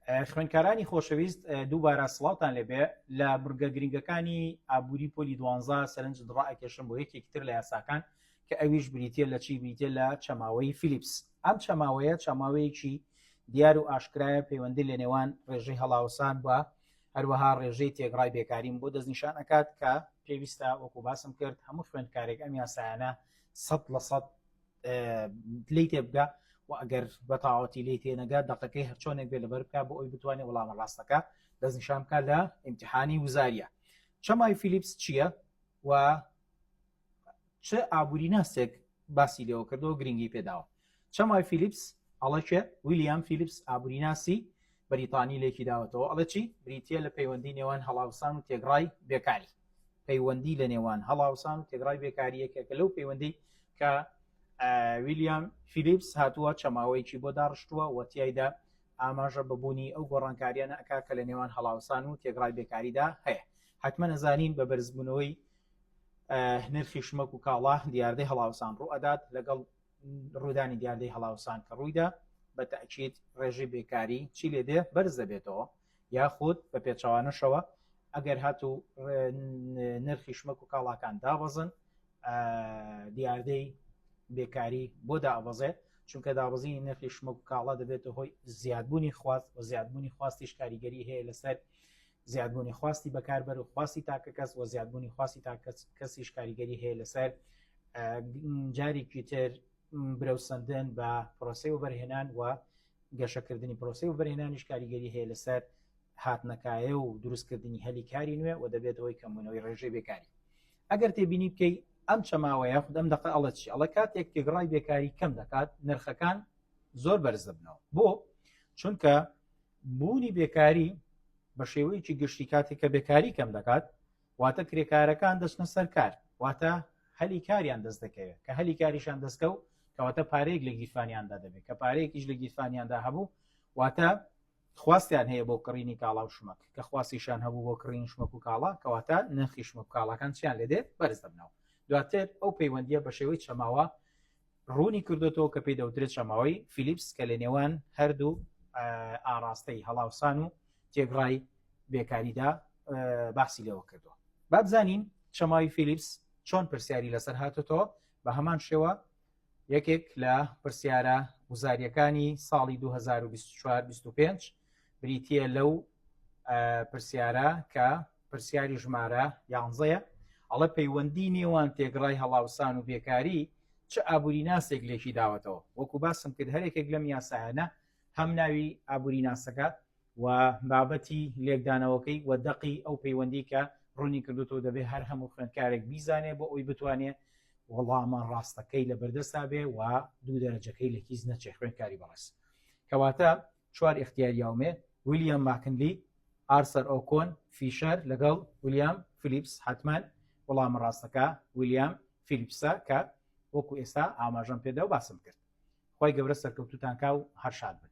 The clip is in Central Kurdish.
خوێندکارانی خۆشەویست دووبارە سڵاوتان لێبێ لە بورگە گرنگەکانی ئابووری پۆلی 12 سەرنج ڕائەکێشم بۆ یەکێکی تر لە یاساکان کە ئەویش بریتە لە چی بریتە لە چەماوەی فیلیپس. ئەم چەماوەیە چەماوەیەکی دیار و ئاشکرایە پەیوەندی لە نێوان ڕێژەی هەڵاوسان بە هەروەها ڕێژەی تێگڕای بێکاریم بۆ دەستنیشان ئەکات کە پێویستە وەکو باسم کرد هەموو خوێندکارێک ئەم یاسایانە 100% لی تێ بگە و ئەگەر بەتاواتی لی تێنەگات دقەکەی هەرچۆنێک بێ لەبەر بکە بۆ ئەوی بتوانێت وەڵامە ڕاستەکە دەستنیشان بکات لە ئیمتیحانی وزاریە. چەمای فیلیپس چییە و چه ئابووری ناسێک باسی لێەوە کردەوە گرنگی پێداوە. چەمای فیلیپس ئەڵەکێ ویلیام فیلیپس ئابووری ناسی بەریتانی لێکی داوەتەوە. ئەڵە چی بریتە لە پەیوەندی نێوان هەڵاوسان و تێگڕای بێکاری. پەیوەندی لە نێوان هەڵاوسان و تێگڕای بێکاری یەکێکە لەو پەیوەندی کە ویلیام فیلیپس هاتووە چەماوەیەکی بۆ داڕشتووە و تایدا ئاماژە ببوونی ئەو گۆڕانکاریانە ئەکا کە لە نێوان هەڵاوسان و تێگڕای بێکاریدا هەیە. حتممە نەزانین بە بەرزبوونەوەی نرخی شمەک و کاڵا دیاردەی هەڵاوسان ڕوو ئەدات لەگەڵ ڕوودانی دیاردەی هەڵاوسان کە ڕوویدا بە تەکید ڕێژەی بێکاری چی لێ دێ بەرز دەبێتەوە یاخود بە پێچەوانەشەوە ئەگەر هاتوو نرخی شمەک و کاڵاکان دابەزن دیاردەی بێکاری بۆ دابەزێت چونکە دابەزینی نرخی شمەک و کاڵا دەبێتە هۆی زیادبوونی خواست و زیادبوونی خواستیش کاریگەری هەیە لەسەر زیادبوونی خواستی بەکاربەر و خواستی تاکە کەس و زیادبوونی خواستی تاکە کەسیش کاریگەری هەیە لەسەر جارێکی تر برەوسەندن بە پرۆسی و بەرهێنان و گەشەکردنی پرۆسی و بەرهێنانیش کاریگەری هەیە لەسەر هاتنەکایە و دروستکردنی هەلی کاری نوێ و دەبێتەوەی کەمبوونەوەی ڕێژەی بێکاری. ئەگەر تێبینی بکەی ئەم چەماوەیە خودم دقە ئەڵە چی ئەڵە کاتێک تێگڕای بێکاری کەم دەکات نرخەکان زۆر بەرز دەبنەوە. بۆ چونکە بوونی بێکاری بە شێوەیەکی گشتی کاتێک کە بێکاری کەم دەکات واتە کرێکارەکان دەچنە سەر کار واتە هەلی کاریان دەست دەکەوێت کە هەلی کاریشان دەستکە و کەواتە پارەیەک لە گیرفانیاندا دەبێت کە پارەیەکیش لە گیرفانیاندا هەبوو واتە خواستیان هەیە بۆ کڕینی کاڵا و شمەک کە خواستیشان هەبوو بۆ کڕینی شمەک و کاڵا کەواتە نرخی شمەک و کاڵاکان چیان لێدێت بەرز دەبنەوە. دواتر ئەو پەیوەندیە بە شێوەی چەماوە ڕوونی کردوێتەوە کە پێی دەوترێت چەماوەی فیلیپس کە لە نێوان هەردوو ئاراستەی هەڵاوسان و تێگڕای بێکاریدا باسی لێەوە کردووە. با بزانین چەماوی فیلیپس چۆن پرسیاری لەسەر هاتوتەوە. بە هەمان شێوە یەکێک لە پرسیارە وزاریەکانی ساڵی 2024-25 بریتە لەو پرسیارە کە پرسیاری ژمارە 11 ئەڵە پەیوەندی نێوان تێگڕای هەڵاوسان و بێکاری چه ئابووری ناسێک لێکی داوەتەوە. وەکو باسم کرد هەرێکێک لەم یاسایانە هەم ناوی ئابووری ناسەکە و بابەتی لێکدانەوەکەی و دەقی ئەو پەیوەندی کە ڕوونی کردوتەوە دەبێت هەر هەموو خوێندکارێک بیزانێ بۆ ئەوی بتوانێت وەڵامە ڕاستەکەی لە بەردەستا بێ و دوو دەرەجەکەی لە کیس نەچێ خوێندکاری بەڕێز. کەواتە چوار اختیاریاومێ ویلیام ماکنلی، ئارسەر ئۆکۆن، فیشەر لەگەڵ ویلیام فیلیپس حتمان وەڵامە ڕاستەکە ویلیام فیلیپسە کە وەکو ئێستا ئاماژەم پێدا و باسم کرد. خۆی گەورە سەرکەوتوتان کا و هەر شاد بن.